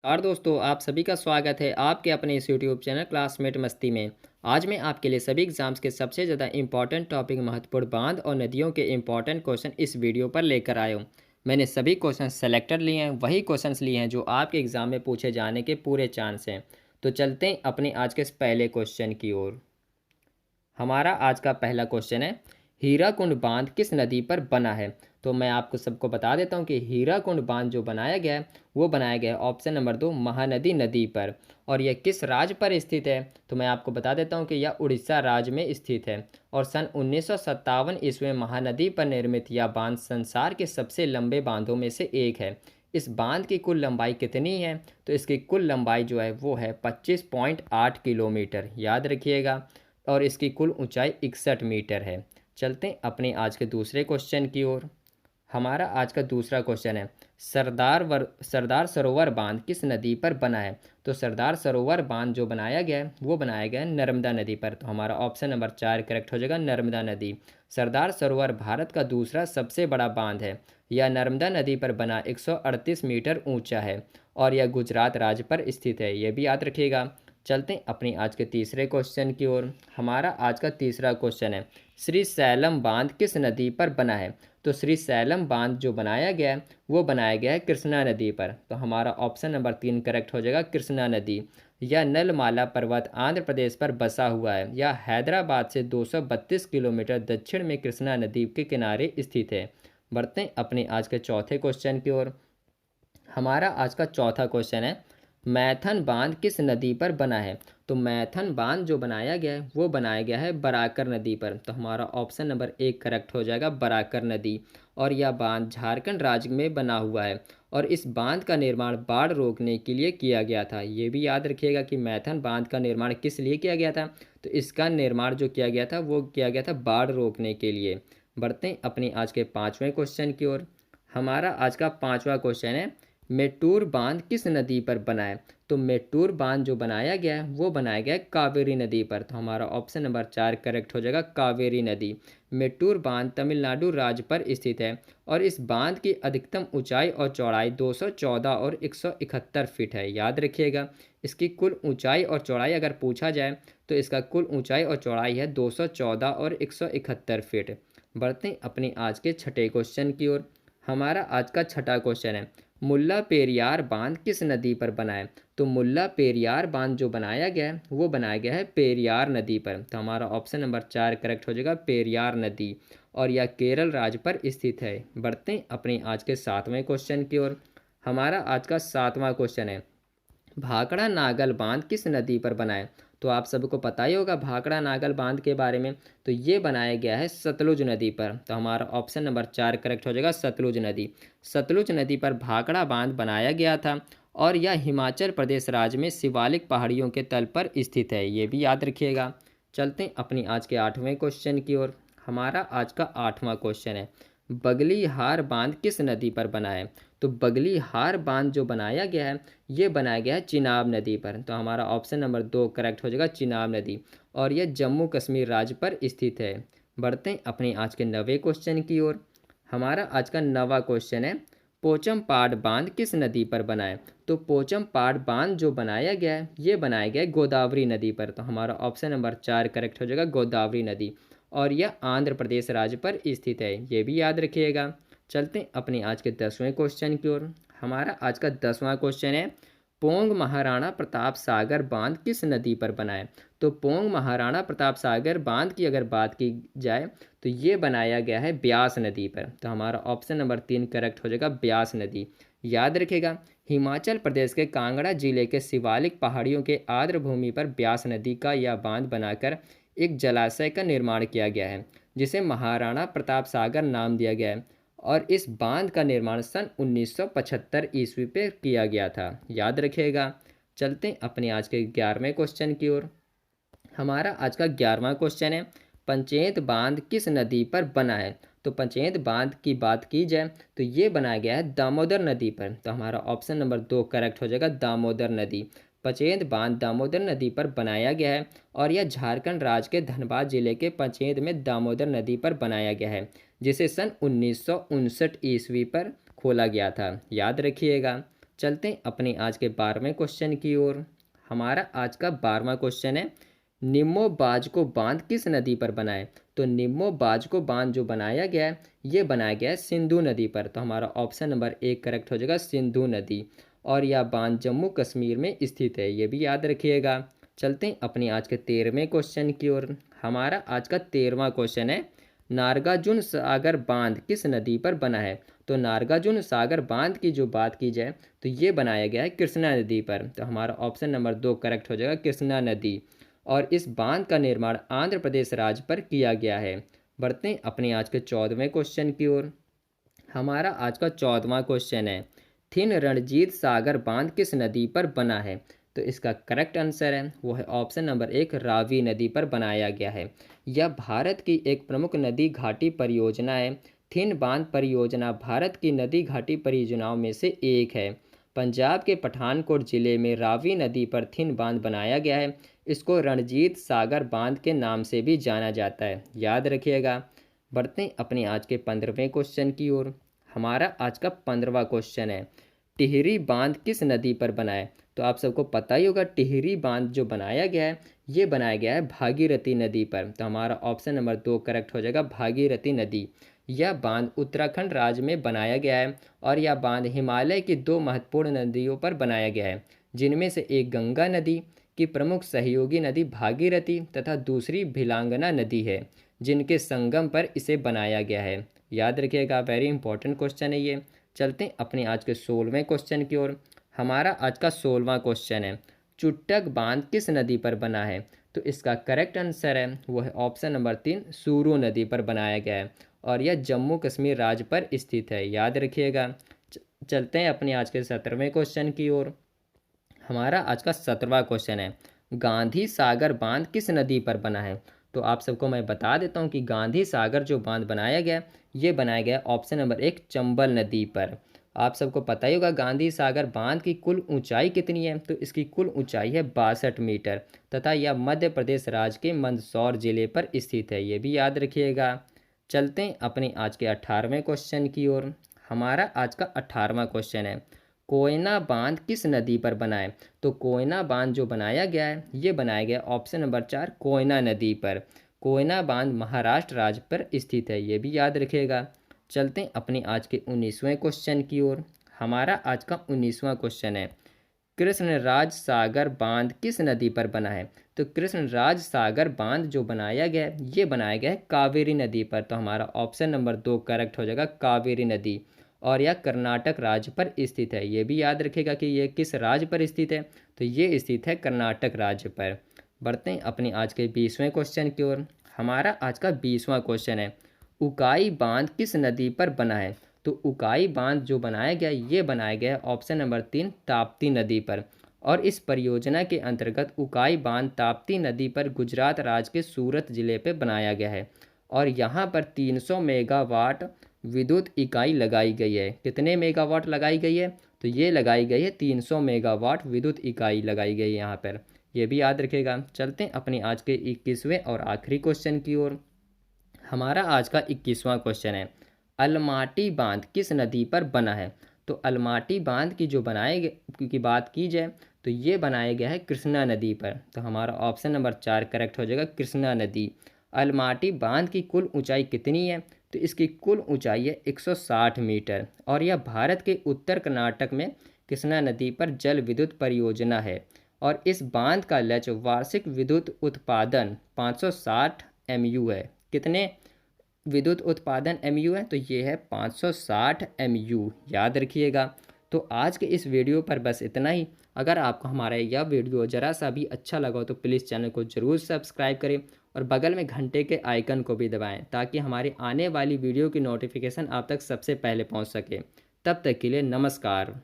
और दोस्तों आप सभी का स्वागत है आपके अपने इस यूट्यूब चैनल क्लासमेट मस्ती में। आज मैं आपके लिए सभी एग्जाम्स के सबसे ज़्यादा इंपॉर्टेंट टॉपिक महत्वपूर्ण बांध और नदियों के इंपॉर्टेंट क्वेश्चन इस वीडियो पर लेकर आया हूँ। मैंने सभी क्वेश्चन सेलेक्टेड लिए हैं, वही क्वेश्चंस लिए हैं जो आपके एग्ज़ाम में पूछे जाने के पूरे चांस हैं। तो चलते हैं अपने आज के इस पहले क्वेश्चन की ओर। हमारा आज का पहला क्वेश्चन है, हीराकुंड बांध किस नदी पर बना है। तो मैं आपको सबको बता देता हूँ कि हीराकुंड बांध जो बनाया गया है वो बनाया गया है ऑप्शन नंबर 2 महानदी नदी पर। और यह किस राज्य पर स्थित है, तो मैं आपको बता देता हूँ कि यह उड़ीसा राज्य में स्थित है। और सन 1957 ईस्वी में महानदी पर निर्मित यह बांध संसार के सबसे लंबे बांधों में से एक है। इस बांध की कुल लंबाई कितनी है, तो इसकी कुल लंबाई जो है वो है 25.8 किलोमीटर, याद रखिएगा। और इसकी कुल ऊंचाई 61 मीटर है। चलते हैं अपने आज के दूसरे क्वेश्चन की ओर। हमारा आज का दूसरा क्वेश्चन है, सरदार सरोवर बांध किस नदी पर बना है। तो सरदार सरोवर बांध जो बनाया गया है वो बनाया गया है नर्मदा नदी पर। तो हमारा ऑप्शन नंबर 4 करेक्ट हो जाएगा, नर्मदा नदी। सरदार सरोवर भारत का दूसरा सबसे बड़ा बांध है। यह नर्मदा नदी पर बना 138 मीटर ऊंचा है और यह गुजरात राज्य पर स्थित है, यह भी याद रखिएगा। चलते हैं अपनी आज के तीसरे क्वेश्चन की ओर। हमारा आज का तीसरा क्वेश्चन है, श्री सैलम बांध किस नदी पर बना है। तो श्री सैलम बांध जो बनाया गया है वो बनाया गया है कृष्णा नदी पर। तो हमारा ऑप्शन नंबर 3 करेक्ट हो जाएगा, कृष्णा नदी। यह नलमाला पर्वत आंध्र प्रदेश पर बसा हुआ है। यह हैदराबाद से 232 किलोमीटर दक्षिण में कृष्णा नदी के किनारे स्थित है। बढ़ते हैं अपने आज के चौथे क्वेश्चन की ओर। हमारा आज का चौथा क्वेश्चन है, मैथन बांध किस नदी पर बना है। तो मैथन बांध जो बनाया गया है वो बनाया गया है बराकर नदी पर। तो हमारा ऑप्शन नंबर 1 करेक्ट हो जाएगा, बराकर नदी। और यह बांध झारखंड राज्य में बना हुआ है। और इस बांध का निर्माण बाढ़ रोकने के लिए किया गया था। ये भी याद रखिएगा कि मैथन बांध का निर्माण किस लिए किया गया था। तो इसका निर्माण जो किया गया था वो किया गया था बाढ़ रोकने के लिए। बढ़ते हैं अपनी आज के पाँचवें क्वेश्चन की ओर। हमारा आज का पाँचवा क्वेश्चन है, मेट्टूर बांध किस नदी पर बना है। तो मेट्टूर बांध जो बनाया गया है वो बनाया गया है कावेरी नदी पर। तो हमारा ऑप्शन नंबर 4 करेक्ट हो जाएगा, कावेरी नदी। मेट्टूर बांध तमिलनाडु राज्य पर स्थित है और इस बांध की अधिकतम ऊंचाई और चौड़ाई 214 और 171 फीट है, याद रखिएगा। इसकी कुल ऊंचाई और चौड़ाई अगर पूछा जाए तो इसका कुल ऊंचाई और चौड़ाई है 214 और 171 फीट। बढ़ते हैं अपनी आज के छठे क्वेश्चन की ओर। हमारा आज का छठा क्वेश्चन है, मुल्ला पेरियार बांध किस नदी पर बना है। तो मुल्ला पेरियार बांध जो बनाया गया है वो बनाया गया है पेरियार नदी पर। तो हमारा ऑप्शन नंबर 4 करेक्ट हो जाएगा, पेरियार नदी। और यह केरल राज्य पर स्थित है। बढ़ते हैं अपने आज के सातवें क्वेश्चन की ओर। हमारा आज का सातवां क्वेश्चन है, भाखड़ा नागल बांध किस नदी पर बना है। तो आप सबको पता ही होगा भाखड़ा नागल बांध के बारे में। तो ये बनाया गया है सतलुज नदी पर। तो हमारा ऑप्शन नंबर 4 करेक्ट हो जाएगा, सतलुज नदी। सतलुज नदी पर भाखड़ा बांध बनाया गया था और यह हिमाचल प्रदेश राज्य में शिवालिक पहाड़ियों के तल पर स्थित है, ये भी याद रखिएगा। चलते हैं अपनी आज के आठवें क्वेश्चन की ओर। हमारा आज का आठवां क्वेश्चन है, बगलीहार बांध किस नदी पर बना है। तो बगलीहार बांध जो बनाया गया है ये बनाया गया है चिनाब नदी पर। तो हमारा ऑप्शन नंबर 2 करेक्ट हो जाएगा, चिनाब नदी। और यह जम्मू कश्मीर राज्य पर स्थित है। बढ़ते हैं अपने आज के नवे क्वेश्चन की ओर। हमारा आज का नवा क्वेश्चन है, पोचमपाड बांध किस नदी पर बना है। तो पोचमपाड बांध जो बनाया गया है ये बनाया गया है गोदावरी नदी पर। तो हमारा ऑप्शन नंबर 4 करेक्ट हो जाएगा, गोदावरी नदी। और यह आंध्र प्रदेश राज्य पर स्थित है, ये भी याद रखिएगा। चलते हैं अपने आज के 10वें क्वेश्चन की ओर। हमारा आज का 10वां क्वेश्चन है, पोंग महाराणा प्रताप सागर बांध किस नदी पर बना है। तो पोंग महाराणा प्रताप सागर बांध की अगर बात की जाए तो ये बनाया गया है ब्यास नदी पर। तो हमारा ऑप्शन नंबर 3 करेक्ट हो जाएगा, ब्यास नदी। याद रखेगा, हिमाचल प्रदेश के कांगड़ा जिले के शिवालिक पहाड़ियों के आर्द्र भूमि पर ब्यास नदी का यह बांध बनाकर एक जलाशय का निर्माण किया गया है जिसे महाराणा प्रताप सागर नाम दिया गया है। और इस बांध का निर्माण सन 1975 ईस्वी पे किया गया था, याद रखिएगा। चलते हैं अपने आज के 11वें क्वेश्चन की ओर। हमारा आज का 11वां क्वेश्चन है, पंचेत बांध किस नदी पर बना है। तो पंचेत बांध की बात की जाए तो ये बनाया गया है दामोदर नदी पर। तो हमारा ऑप्शन नंबर 2 करेक्ट हो जाएगा, दामोदर नदी। पंचेत बांध दामोदर नदी पर बनाया गया है और यह झारखंड राज्य के धनबाद जिले के पंचेत में दामोदर नदी पर बनाया गया है, जिसे सन 1959 ईस्वी पर खोला गया था, याद रखिएगा। चलते हैं अपने आज के 12वें क्वेश्चन की ओर। हमारा आज का 12वां क्वेश्चन है, निम्मो बाजको बांध किस नदी पर बना है? तो निम्मो बाजको बांध जो बनाया गया है, ये बनाया गया है सिंधु नदी पर। तो हमारा ऑप्शन नंबर 1 करेक्ट हो जाएगा, सिंधु नदी। और यह बांध जम्मू कश्मीर में स्थित है, ये भी याद रखिएगा। चलते हैं अपने आज के 13वें क्वेश्चन की ओर। हमारा आज का 13वां क्वेश्चन है, नागार्जुन सागर बांध किस नदी पर बना है? तो नागार्जुन सागर बांध की जो बात की जाए तो ये बनाया गया है कृष्णा नदी पर। तो हमारा ऑप्शन नंबर 2 करेक्ट हो जाएगा, कृष्णा नदी। और इस बांध का निर्माण आंध्र प्रदेश राज्य पर किया गया है। बढ़ते हैं अपने आज के 14वें क्वेश्चन की ओर। हमारा आज का 14वां क्वेश्चन है, थिन रणजीत सागर बांध किस नदी पर बना है? तो इसका करेक्ट आंसर है वो है ऑप्शन नंबर 1, रावी नदी पर बनाया गया है। यह भारत की एक प्रमुख नदी घाटी परियोजना है। थिन बांध परियोजना भारत की नदी घाटी परियोजनाओं में से एक है। पंजाब के पठानकोट जिले में रावी नदी पर थिन बांध बनाया गया है। इसको रणजीत सागर बांध के नाम से भी जाना जाता है, याद रखिएगा। बढ़ते हैं अपने आज के 15वें क्वेश्चन की ओर। हमारा आज का 15वां क्वेश्चन है, टिहरी बांध किस नदी पर बना है? तो आप सबको पता ही होगा, टिहरी बांध जो बनाया गया है ये बनाया गया है भागीरथी नदी पर। तो हमारा ऑप्शन नंबर 2 करेक्ट हो जाएगा, भागीरथी नदी। यह बांध उत्तराखंड राज्य में बनाया गया है और यह बांध हिमालय की 2 महत्वपूर्ण नदियों पर बनाया गया है, जिनमें से एक गंगा नदी की प्रमुख सहयोगी नदी भागीरथी तथा दूसरी भिलांगना नदी है, जिनके संगम पर इसे बनाया गया है। याद रखिएगा, वेरी इंपॉर्टेंट क्वेश्चन है ये। चलते हैं अपने आज के 16वें क्वेश्चन की ओर। हमारा आज का 16वां क्वेश्चन है, चुट्टक बांध किस नदी पर बना है? तो इसका करेक्ट आंसर है वो है ऑप्शन नंबर 3, सूरू नदी पर बनाया गया है और यह जम्मू कश्मीर राज्य पर स्थित है, याद रखिएगा। चलते हैं अपने आज के 17वें क्वेश्चन की ओर। हमारा आज का 17वां क्वेश्चन है, गांधी सागर बांध किस नदी पर बना है? तो आप सबको मैं बता देता हूँ कि गांधी सागर जो बांध बनाया गया ये बनाया गया ऑप्शन नंबर 1, चंबल नदी पर। आप सबको पता ही होगा गांधी सागर बांध की कुल ऊंचाई कितनी है? तो इसकी कुल ऊंचाई है 62 मीटर तथा यह मध्य प्रदेश राज्य के मंदसौर जिले पर स्थित है, ये भी याद रखिएगा। चलते हैं अपने आज के 18वें क्वेश्चन की ओर। हमारा आज का 18वां क्वेश्चन है, कोयना बांध किस नदी पर बना है? तो कोयना बांध जो बनाया गया है ये बनाया गया ऑप्शन नंबर 4, कोयना नदी पर। कोयना बांध महाराष्ट्र राज्य पर स्थित है, ये भी याद रखिएगा। चलते हैं अपने आज के 19वें क्वेश्चन की ओर। हमारा आज का 19वां क्वेश्चन है, कृष्णराज सागर बांध किस नदी पर बना है? तो कृष्णराज सागर बांध जो बनाया गया है ये बनाया गया है कावेरी नदी पर। तो हमारा ऑप्शन नंबर 2 करेक्ट हो जाएगा, कावेरी नदी। और यह कर्नाटक राज्य पर स्थित है, ये भी याद रखेगा कि ये किस राज्य पर स्थित है, तो ये स्थित है कर्नाटक राज्य पर। बढ़ते हैं अपने आज के 20वें क्वेश्चन की ओर। हमारा आज का 20वां क्वेश्चन है, उकाई बांध किस नदी पर बना है? तो उकाई बांध जो बनाया गया ये बनाया गया ऑप्शन नंबर 3, ताप्ती नदी पर। और इस परियोजना के अंतर्गत उकाई बांध ताप्ती नदी पर गुजरात राज्य के सूरत जिले पे बनाया गया है और यहाँ पर 300 मेगावाट विद्युत इकाई लगाई गई है। कितने मेगावाट लगाई गई है? तो ये लगाई गई है 300 मेगावाट विद्युत इकाई लगाई गई है यहाँ पर, ये भी याद रखेगा। चलते हैं अपने आज के 21वें और आखिरी क्वेश्चन की ओर। हमारा आज का 21वां क्वेश्चन है, अलमाटी बांध किस नदी पर बना है? तो अलमाटी बांध की जो बनाए की बात की जाए तो ये बनाया गया है कृष्णा नदी पर। तो हमारा ऑप्शन नंबर 4 करेक्ट हो जाएगा, कृष्णा नदी। अलमाटी बांध की कुल ऊंचाई कितनी है? तो इसकी कुल ऊंचाई है 160 मीटर और यह भारत के उत्तर कर्नाटक में कृष्णा नदी पर जल विद्युत परियोजना है। और इस बांध का लक्ष्य वार्षिक विद्युत उत्पादन 560 एमयू है। कितने विद्युत उत्पादन एमयू है? तो ये है 560 एमयू, याद रखिएगा। तो आज के इस वीडियो पर बस इतना ही। अगर आपको हमारा यह वीडियो ज़रा सा भी अच्छा लगा हो तो प्लीज़ चैनल को ज़रूर सब्सक्राइब करें और बगल में घंटे के आइकन को भी दबाएं ताकि हमारी आने वाली वीडियो की नोटिफिकेशन आप तक सबसे पहले पहुंच सके। तब तक के लिए नमस्कार।